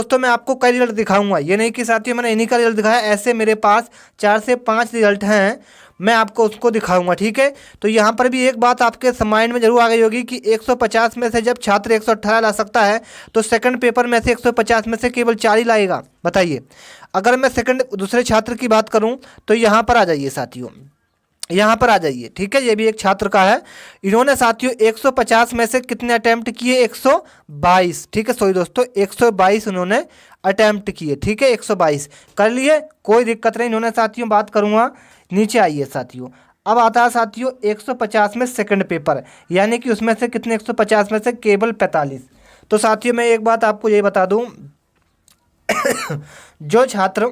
दोस्तों मैं आपको कई रिजल्ट दिखाऊंगा, ये नहीं कि साथियों मैंने इन्हीं का रिजल्ट दिखाया, ऐसे मेरे पास 4 से 5 रिजल्ट हैं, मैं आपको उसको दिखाऊंगा। ठीक है, तो यहाँ पर भी एक बात आपके माइंड में जरूर आ गई होगी कि 150 में से जब छात्र 118 ला सकता है तो सेकंड पेपर में से 150 में से केवल 4 ही लाएगा। बताइए, अगर मैं दूसरे छात्र की बात करूँ तो यहाँ पर आ जाइए साथियों, यहाँ पर आ जाइए। ठीक है, ये भी एक छात्र का है, इन्होंने साथियों 150 में से कितने अटैम्प्ट किए, 122। ठीक है, सॉरी दोस्तों, 122 उन्होंने अटैम्प्ट किए। ठीक है, 122 कर लिए, कोई दिक्कत नहीं। इन्होंने साथियों बात करूँगा, नीचे आइए साथियों। अब आता है साथियों 150 में सेकंड पेपर, यानी कि उसमें से कितने, 150 में से केवल 45। तो साथियों मैं एक बात आपको ये बता दूँ जो छात्र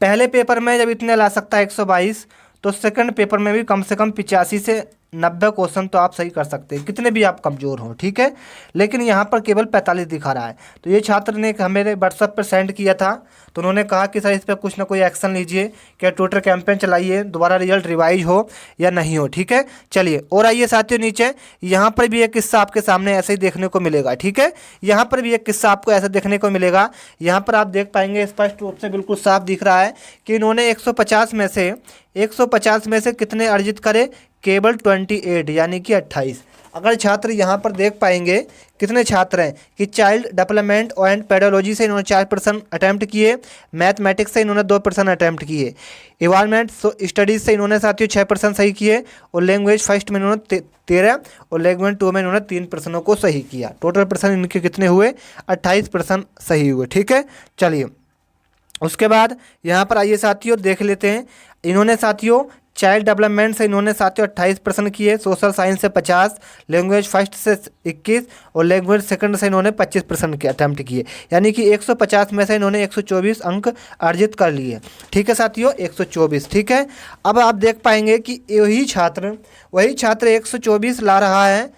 पहले पेपर में जब इतने ला सकता है 122, तो सेकंड पेपर में भी कम से कम 85 से 90 क्वेश्चन तो आप सही कर सकते हैं, कितने भी आप कमज़ोर हों। ठीक है, लेकिन यहाँ पर केवल 45 दिखा रहा है। तो ये छात्र ने हमें व्हाट्सएप पर सेंड किया था, तो उन्होंने कहा कि सर इस पर कुछ ना कोई एक्शन लीजिए, क्या ट्विटर कैंपेन चलाइए, दोबारा रिजल्ट रिवाइज हो या नहीं हो। ठीक है, चलिए और आइए साथियों नीचे, यहाँ पर भी एक किस्सा आपके सामने ऐसे ही देखने को मिलेगा। ठीक है, यहाँ पर भी एक किस्सा आपको ऐसा देखने को मिलेगा। यहाँ पर आप देख पाएंगे स्पष्ट रूप से, बिल्कुल साफ दिख रहा है कि इन्होंने 150 में से कितने अर्जित करे, केवल 28, यानी कि 28। अगर छात्र यहाँ पर देख पाएंगे कितने छात्र हैं कि चाइल्ड डेवलपमेंट एंड पेडोलॉजी से इन्होंने 4% अटैम्प्ट किए, मैथमेटिक्स से इन्होंने 2% अटैम्प्ट किए, इन्वायरमेंट स्टडीज़ से इन्होंने साथियों 6% सही किए, और लैंग्वेज फर्स्ट में इन्होंने 13 और लैंग्वेज 2 में इन्होंने 3% को सही किया। टोटल परसेंट इनके कितने हुए, 28% सही हुए। ठीक है, चलिए उसके बाद यहाँ पर आइए साथियों देख लेते हैं। इन्होंने साथियों चाइल्ड डेवलपमेंट से इन्होंने साथियों 28% किए, सोशल साइंस से 50, लैंग्वेज फर्स्ट से 21 और लैंग्वेज सेकंड से इन्होंने 25% के अटैम्प्ट किए, यानी कि 150 में से इन्होंने 124 अंक अर्जित कर लिए। ठीक है साथियों, 124। ठीक है, अब आप देख पाएंगे कि वही छात्र 124 ला रहा है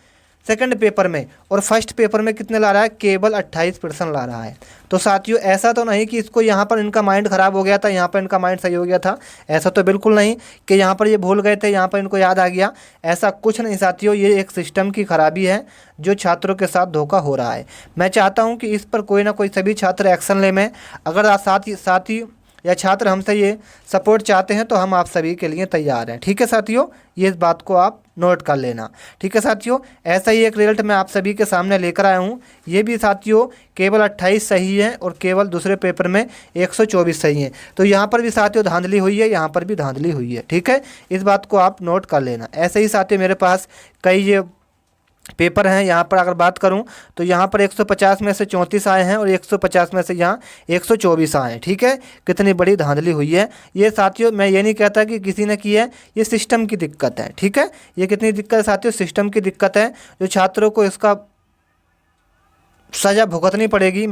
सेकंड पेपर में, और फर्स्ट पेपर में कितने ला रहा है, केवल 28% ला रहा है। तो साथियों ऐसा तो नहीं कि इसको यहाँ पर इनका माइंड ख़राब हो गया था, यहाँ पर इनका माइंड सही हो गया था, ऐसा तो बिल्कुल नहीं कि यहाँ पर ये भूल गए थे, यहाँ पर इनको याद आ गया, ऐसा कुछ नहीं साथियों। ये एक सिस्टम की खराबी है जो छात्रों के साथ धोखा हो रहा है। मैं चाहता हूँ कि इस पर कोई ना कोई सभी छात्र एक्शन ले। में अगर साथी या छात्र हमसे ये सपोर्ट चाहते हैं तो हम आप सभी के लिए तैयार हैं। ठीक है साथियों, ये इस बात को आप नोट कर लेना। ठीक है साथियों, ऐसा ही एक रिजल्ट मैं आप सभी के सामने लेकर आया हूँ। ये भी साथियों केवल 28 सही है और केवल दूसरे पेपर में 124 सही है। तो यहाँ पर भी साथियों धांधली हुई है, यहाँ पर भी धांधली हुई है। ठीक है, इस बात को आप नोट कर लेना। ऐसे ही साथियों मेरे पास कई ये पेपर हैं। यहाँ पर अगर बात करूँ तो यहाँ पर 150 में से 34 आए हैं और 150 में से यहाँ 124 आए हैं। ठीक है, कितनी बड़ी धांधली हुई है। ये साथियों मैं ये नहीं कहता कि किसी ने की है, ये सिस्टम की दिक्कत है। ठीक है, ये कितनी दिक्कत है साथियों, सिस्टम की दिक्कत है, जो छात्रों को इसका सज़ा भुगतनी पड़ेगी।